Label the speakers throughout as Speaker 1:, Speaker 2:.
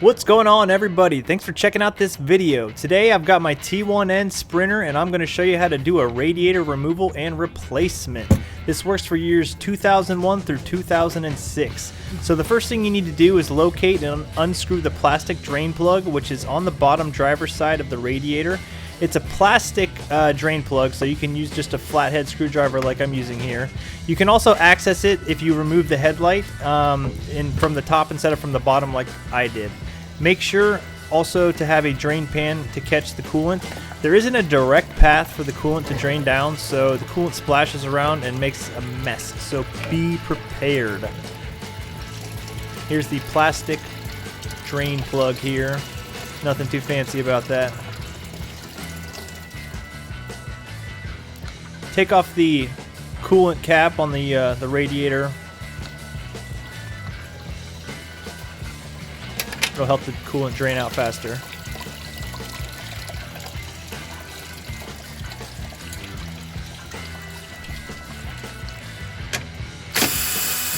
Speaker 1: What's going on, everybody? Thanks for checking out this video. Today I've got my T1N Sprinter and I'm going to show you how to do a radiator removal and replacement. This works for years 2001 through 2006. So the first thing you need to do is locate and unscrew the plastic drain plug, which is on the bottom driver's side of the radiator. It's a plastic drain plug, so you can use just a flathead screwdriver like I'm using here. You can also access it if you remove the headlight from the top instead of from the bottom like I did. Make sure also to have a drain pan to catch the coolant. There isn't a direct path for the coolant to drain down, so the coolant splashes around and makes a mess, so be prepared. Here's the plastic drain plug here. Nothing too fancy about that. Take off the coolant cap on the radiator. It'll help the coolant drain out faster.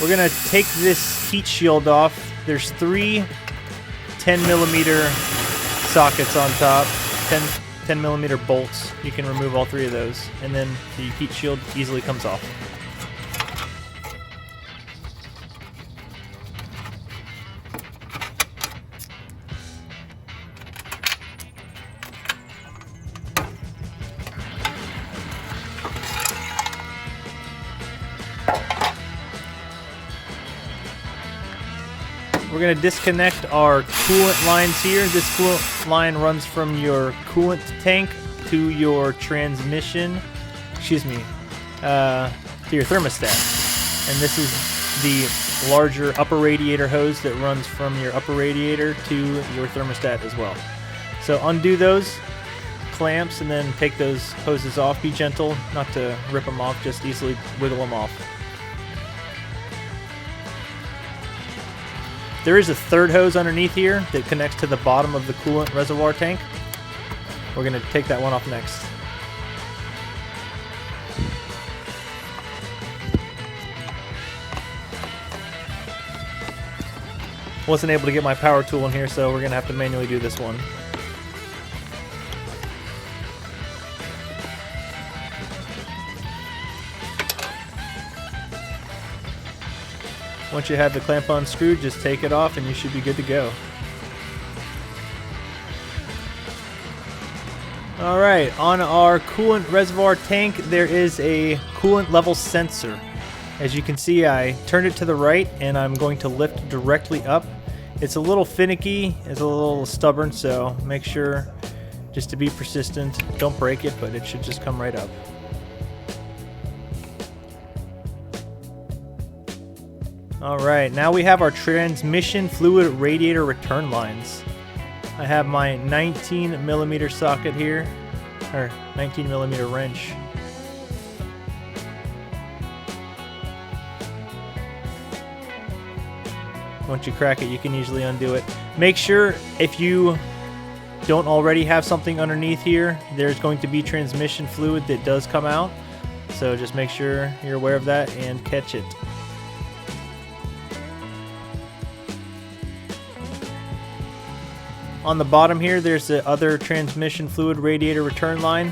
Speaker 1: We're gonna take this heat shield off. There's three 10mm sockets on top, 10mm bolts. You can remove all three of those, and then the heat shield easily comes off. We're going to disconnect our coolant lines here. This coolant line runs from your coolant tank to your transmission, to your thermostat. And this is the larger upper radiator hose that runs from your upper radiator to your thermostat as well. So undo those clamps and then take those hoses off. Be gentle not to rip them off, just easily wiggle them off. There is a third hose underneath here that connects to the bottom of the coolant reservoir tank. We're going to take that one off next. Wasn't able to get my power tool in here, so we're going to have to manually do this one. Once you have the clamp unscrewed, just take it off and you should be good to go. Alright, on our coolant reservoir tank there is a coolant level sensor. As you can see, I turned it to the right and I'm going to lift directly up. It's a little finicky, it's a little stubborn, so make sure just to be persistent. Don't break it, but it should just come right up. Alright, now we have our transmission fluid radiator return lines. I have my 19mm socket here, or 19mm wrench. Once you crack it, you can easily undo it. Make sure, if you don't already have something underneath here, there's going to be transmission fluid that does come out. So just make sure you're aware of that and catch it. On the bottom here, there's the other transmission fluid radiator return line.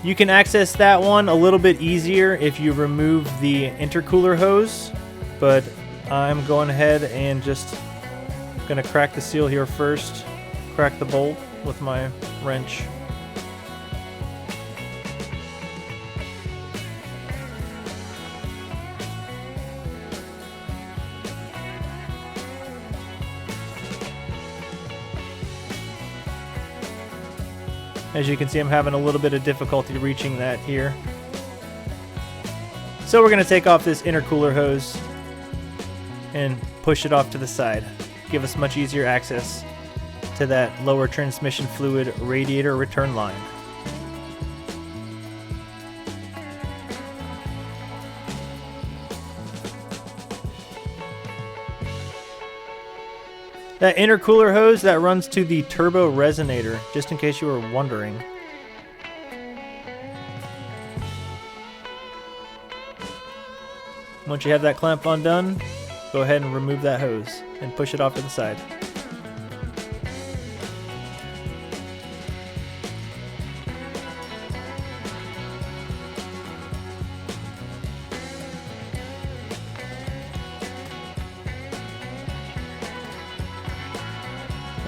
Speaker 1: You can access that one a little bit easier if you remove the intercooler hose, but I'm going ahead and just going to crack the seal here first, crack the bolt with my wrench. As you can see, I'm having a little bit of difficulty reaching that here. So we're going to take off this intercooler hose and push it off to the side. Give us much easier access to that lower transmission fluid radiator return line. That intercooler hose, that runs to the turbo resonator, just in case you were wondering. Once you have that clamp undone, go ahead and remove that hose and push it off to the side.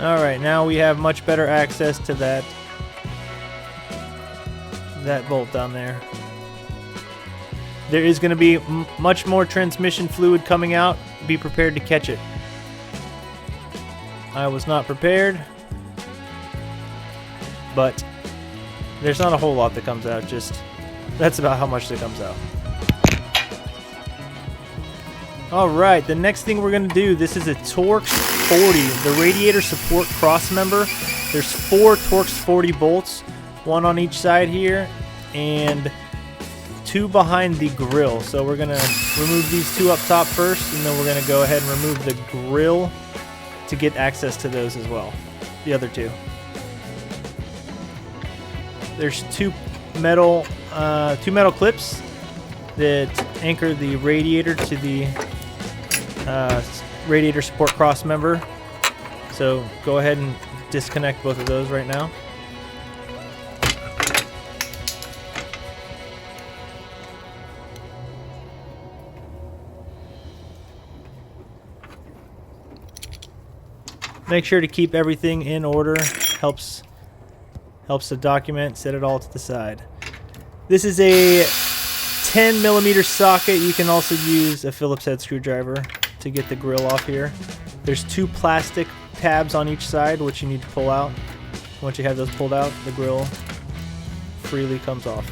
Speaker 1: Alright, now we have much better access to that bolt down there. There is going to be much more transmission fluid coming out. Be prepared to catch it. I was not prepared, but there's not a whole lot that comes out. Just that's about how much that comes out. Alright, the next thing we're going to do, this is a Torx 40, the radiator support cross member. There's 4 Torx 40 bolts, 1 on each side here, and 2 behind the grill. So we're going to remove these 2 up top first, and then we're going to go ahead and remove the grill to get access to those as well, the other 2. There's 2 metal clips that anchor the radiator to the radiator support cross member. So go ahead and disconnect both of those right now. Make sure to keep everything in order. Helps the document. Set it all to the side. This is a 10mm socket. You can also use a Phillips head screwdriver to get the grill off here. There's 2 plastic tabs on each side which you need to pull out. Once you have those pulled out, the grill freely comes off.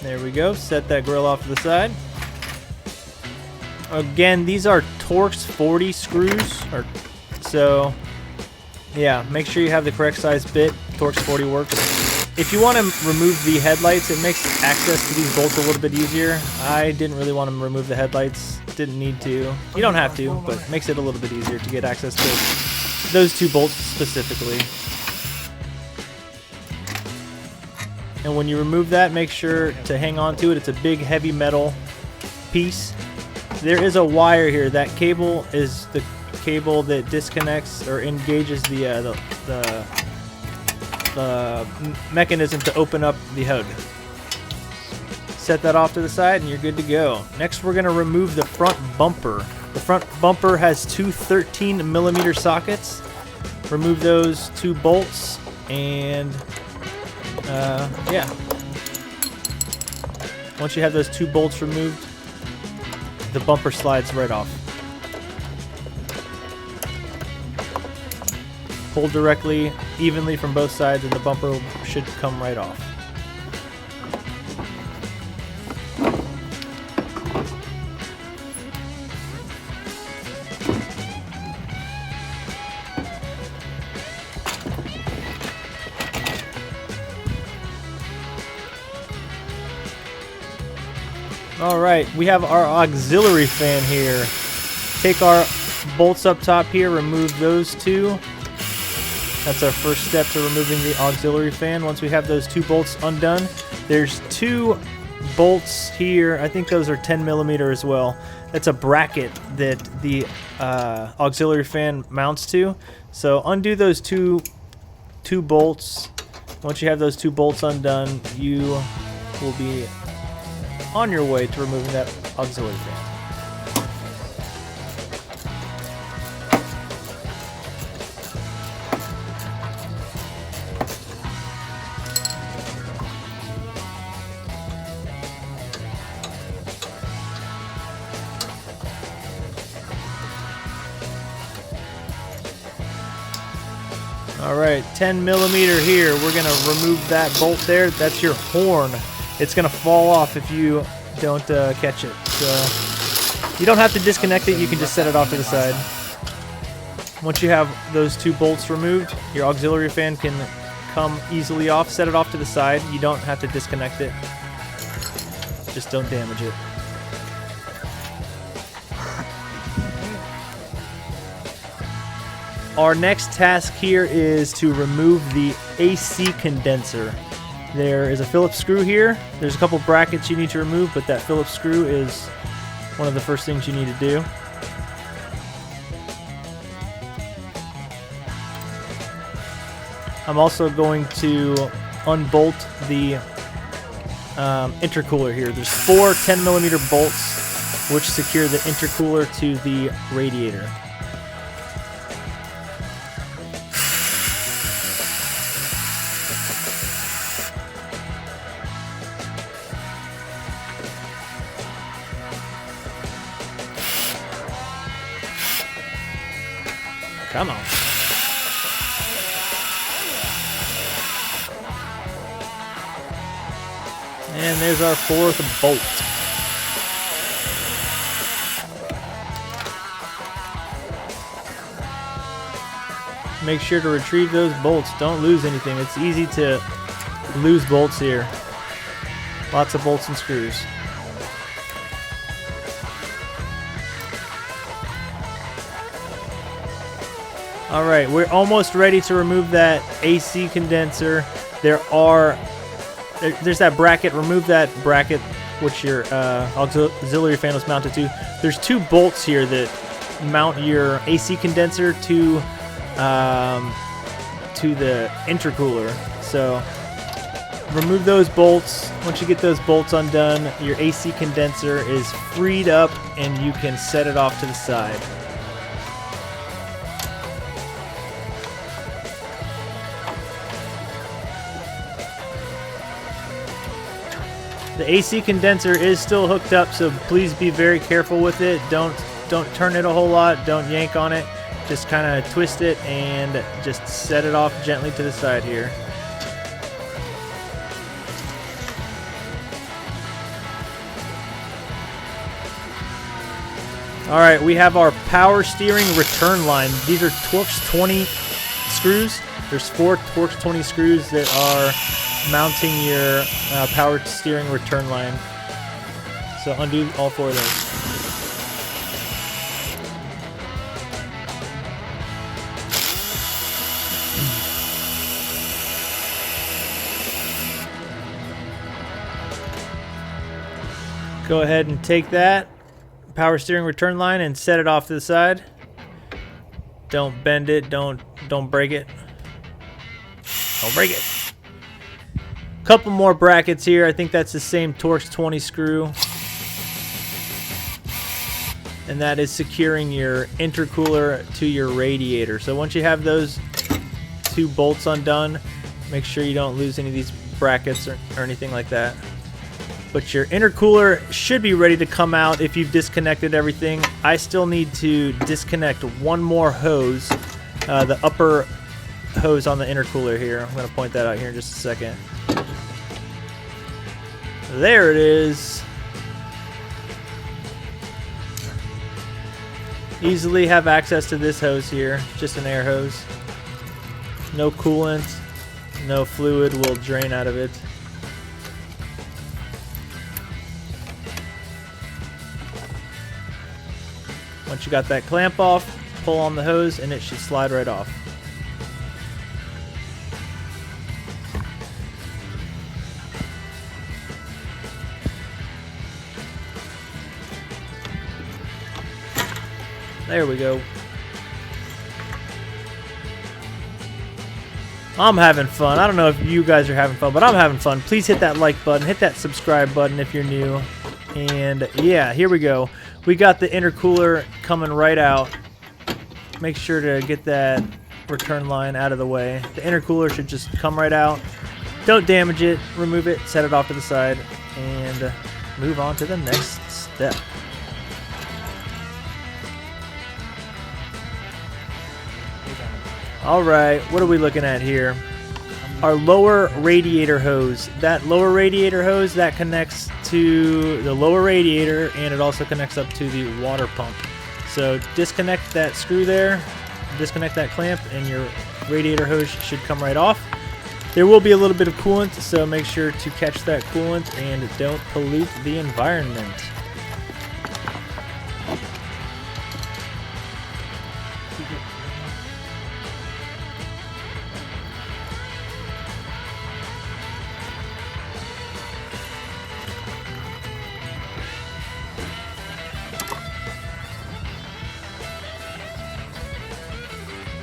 Speaker 1: There we go. Set that grill off to the side. Again, these are Torx 40 screws. So, yeah, make sure you have the correct size bit. Torx 40 works. If you want to remove the headlights, it makes access to these bolts a little bit easier. I didn't really want to remove the headlights. Didn't need to. You don't have to, but it makes it a little bit easier to get access to those 2 bolts specifically. And when you remove that, make sure to hang on to it. It's a big, heavy metal piece. There is a wire here. That cable is the cable that disconnects or engages the mechanism to open up the hood. Set that off to the side and you're good to go. Next, we're going to remove the front bumper. The front bumper has 2 13mm sockets. Remove those 2 bolts and yeah. Once you have those 2 bolts removed, the bumper slides right off. Pull directly, evenly from both sides, and the bumper should come right off. Alright, we have our auxiliary fan here. Take our bolts up top here, remove those 2. That's our first step to removing the auxiliary fan. Once we have those 2 bolts undone, there's 2 bolts here. I think those are 10mm as well. That's a bracket that the auxiliary fan mounts to. So undo those two bolts. Once you have those 2 bolts undone, you will be on your way to removing that auxiliary fan. Alright, 10mm here. We're going to remove that bolt there. That's your horn. It's going to fall off if you don't catch it. So you don't have to disconnect it. You can just set it off to the side. Once you have those 2 bolts removed, your auxiliary fan can come easily off. Set it off to the side. You don't have to disconnect it. Just don't damage it. Our next task here is to remove the AC condenser. There is a Phillips screw here. There's a couple brackets you need to remove, but that Phillips screw is one of the first things you need to do. I'm also going to unbolt the intercooler here. There's 4 10mm bolts which secure the intercooler to the radiator. Come on. And there's our 4th bolt. Make sure to retrieve those bolts. Don't lose anything. It's easy to lose bolts here. Lots of bolts and screws. Alright, we're almost ready to remove that AC condenser. There's that bracket. Remove that bracket which your auxiliary fan was mounted to. There's 2 bolts here that mount your AC condenser to the intercooler. So remove those bolts. Once you get those bolts undone, your AC condenser is freed up and you can set it off to the side. The AC condenser is still hooked up, so please be very careful with it. Don't turn it a whole lot. Don't yank on it. Just kind of twist it and just set it off gently to the side here. Alright, we have our power steering return line. These are Torx 20 screws. There's 4 Torx 20 screws that are mounting your power steering return line. So undo all 4 of those. Go ahead and take that power steering return line and set it off to the side. Don't bend it, don't break it. Don't break it. Couple more brackets here. I think that's the same Torx 20 screw. And that is securing your intercooler to your radiator. So once you have those 2 bolts undone, make sure you don't lose any of these brackets or anything like that. But your intercooler should be ready to come out if you've disconnected everything. I still need to disconnect 1 more hose, the upper hose on the intercooler here. I'm going to point that out here in just a second. There it is. Easily have access to this hose here. Just an air hose. No coolant. No fluid will drain out of it. Once you got that clamp off, pull on the hose and it should slide right off. There we go. I'm having fun. I don't know if you guys are having fun, but I'm having fun. Please hit that like button. Hit that subscribe button if you're new. And yeah, here we go. We got the intercooler coming right out. Make sure to get that return line out of the way. The intercooler should just come right out. Don't damage it. Remove it. Set it off to the side. And move on to the next step. Alright, what are we looking at here? Our lower radiator hose. That lower radiator hose, that connects to the lower radiator and it also connects up to the water pump. So disconnect that screw there, disconnect that clamp, and your radiator hose should come right off. There will be a little bit of coolant, so make sure to catch that coolant and don't pollute the environment.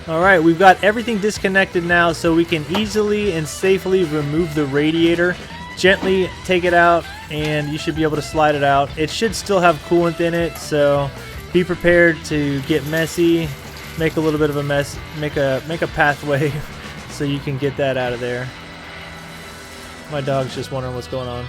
Speaker 1: Alright, we've got everything disconnected now, so we can easily and safely remove the radiator. Gently take it out and you should be able to slide it out. It should still have coolant in it, so be prepared to get messy, make a little bit of a mess, make a pathway so you can get that out of there. My dog's just wondering what's going on.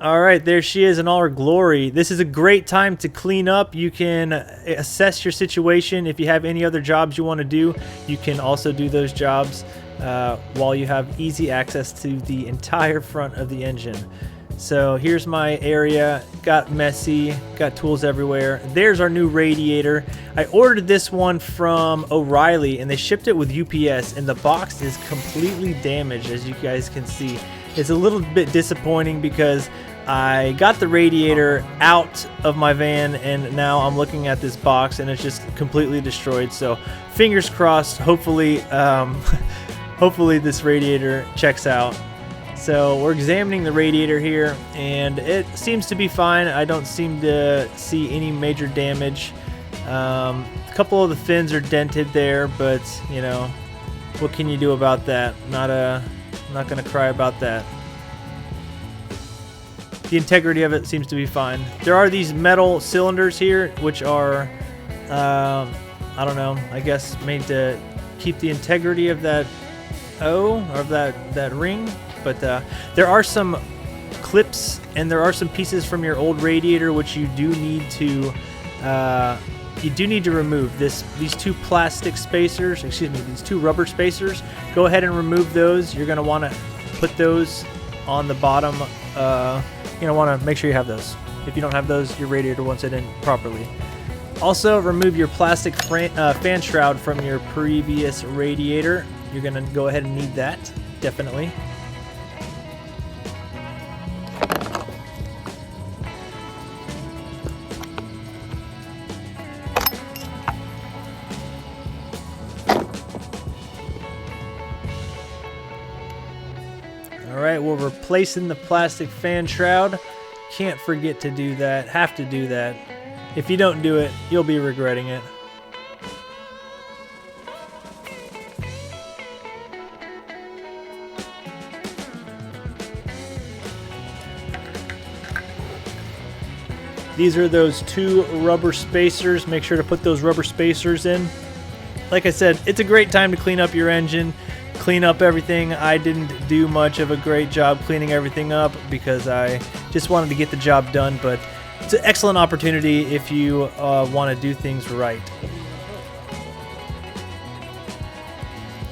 Speaker 1: Alright, there she is in all her glory. This is a great time to clean up. You can assess your situation. If you have any other jobs you want to do, you can also do those jobs while you have easy access to the entire front of the engine. So here's my area. Got messy, got tools everywhere. There's our new radiator. I ordered this one from O'Reilly and they shipped it with UPS, and the box is completely damaged, as you guys can see. It's a little bit disappointing because I got the radiator out of my van and now I'm looking at this box and it's just completely destroyed. So fingers crossed, hopefully hopefully this radiator checks out. So we're examining the radiator here and it seems to be fine. I don't seem to see any major damage. A couple of the fins are dented there, but you know, what can you do about that? I'm not gonna cry about that. The integrity of it seems to be fine. There are these metal cylinders here, which are, I don't know, I guess made to keep the integrity of that O, or of that ring. But there are some clips and there are some pieces from your old radiator which you do need to remove. These two plastic spacers, excuse me, these two rubber spacers. Go ahead and remove those. You're gonna want to put those on the bottom. You're gonna want to make sure you have those. If you don't have those, your radiator won't sit in properly. Also, remove your plastic fan shroud from your previous radiator. You're gonna go ahead and need that, definitely. Alright, we're replacing the plastic fan shroud. Can't forget to do that. Have to do that. If you don't do it, you'll be regretting it. These are those two rubber spacers. Make sure to put those rubber spacers in. Like I said, it's a great time to clean up your engine. Clean up everything. I didn't do much of a great job cleaning everything up because I just wanted to get the job done, but it's an excellent opportunity if you want to do things right.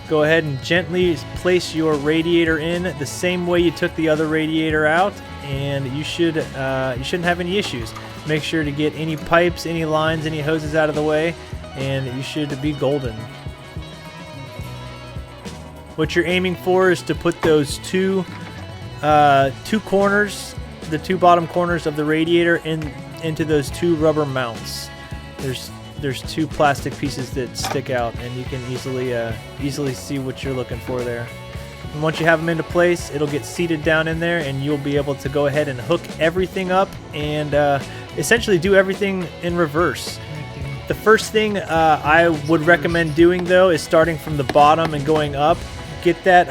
Speaker 1: Go ahead and gently place your radiator in the same way you took the other radiator out, and you shouldn't have any issues. Make sure to get any pipes, any lines, any hoses out of the way, and you should be golden. What you're aiming for is to put those two corners, the two bottom corners of the radiator into those two rubber mounts. There's two plastic pieces that stick out, and you can easily see what you're looking for there. And once you have them into place, it'll get seated down in there, and you'll be able to go ahead and hook everything up and essentially do everything in reverse. The first thing I would recommend doing, though, is starting from the bottom and going up. Get that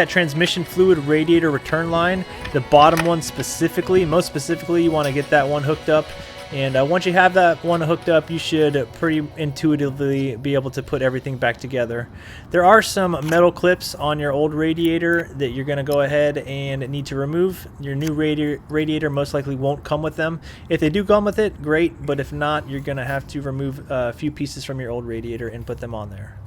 Speaker 1: transmission fluid radiator return line, the bottom one specifically. Most specifically, you want to get that one hooked up. And once you have that one hooked up, you should pretty intuitively be able to put everything back together. There are some metal clips on your old radiator that you're going to go ahead and need to remove. Your new radiator most likely won't come with them. If they do come with it, great, but if not, you're going to have to remove a few pieces from your old radiator and put them on there.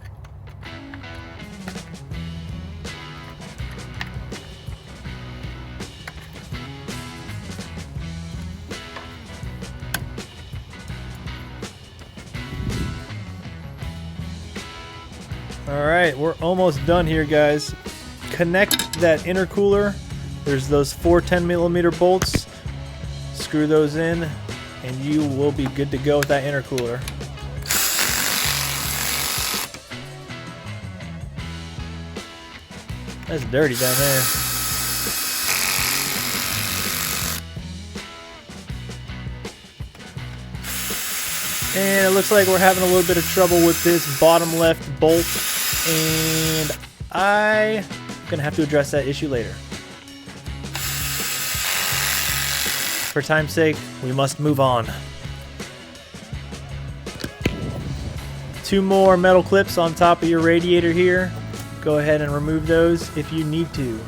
Speaker 1: Alright, we're almost done here, guys. Connect that intercooler. There's those 4 10mm bolts. Screw those in, and you will be good to go with that intercooler. That's dirty down there. And it looks like we're having a little bit of trouble with this bottom left bolt, and I'm gonna have to address that issue later. For time's sake, we must move on. 2 more metal clips on top of your radiator here. Go ahead and remove those if you need to.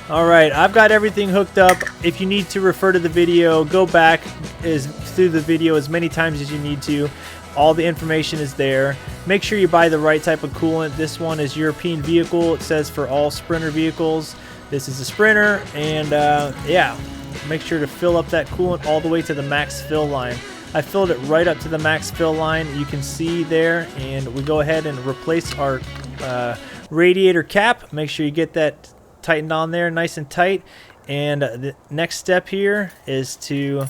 Speaker 1: Alright, I've got everything hooked up. If you need to refer to the video, go back through the video as many times as you need to. All the information is there. Make sure you buy the right type of coolant. This one is European vehicle. It says for all Sprinter vehicles. This is a Sprinter, and yeah, make sure to fill up that coolant all the way to the max fill line. I filled it right up to the max fill line. You can see there, and we go ahead and replace our radiator cap. Make sure you get that tightened on there nice and tight, and the next step here is to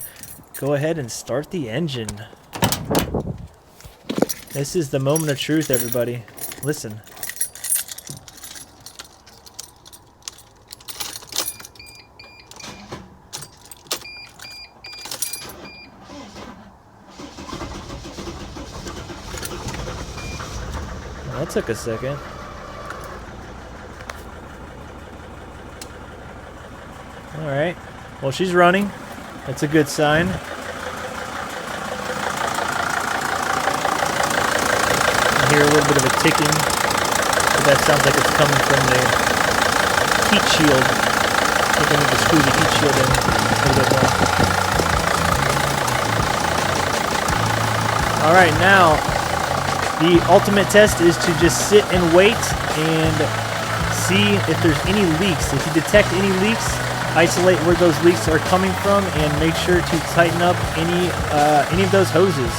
Speaker 1: go ahead and start the engine. This is the moment of truth, everybody. Listen. Well, that took a second. Alright, well, she's running. That's a good sign. I hear a little bit of a ticking, but that sounds like it's coming from the heat shield. I think I need to screw the heat shield in a little bit more. Alright, now, the ultimate test is to just sit and wait and see if there's any leaks. If you detect any leaks, isolate where those leaks are coming from and make sure to tighten up any of those hoses.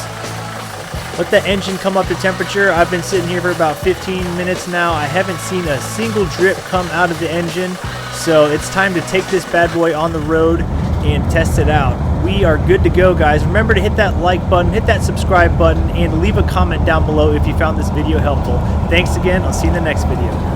Speaker 1: Let the engine come up to temperature. I've been sitting here for about 15 minutes now. I haven't seen a single drip come out of the engine, so it's time to take this bad boy on the road and test it out. We are good to go, guys. Remember to hit that like button, hit that subscribe button, and leave a comment down below if you found this video helpful. Thanks again. I'll see you in the next video.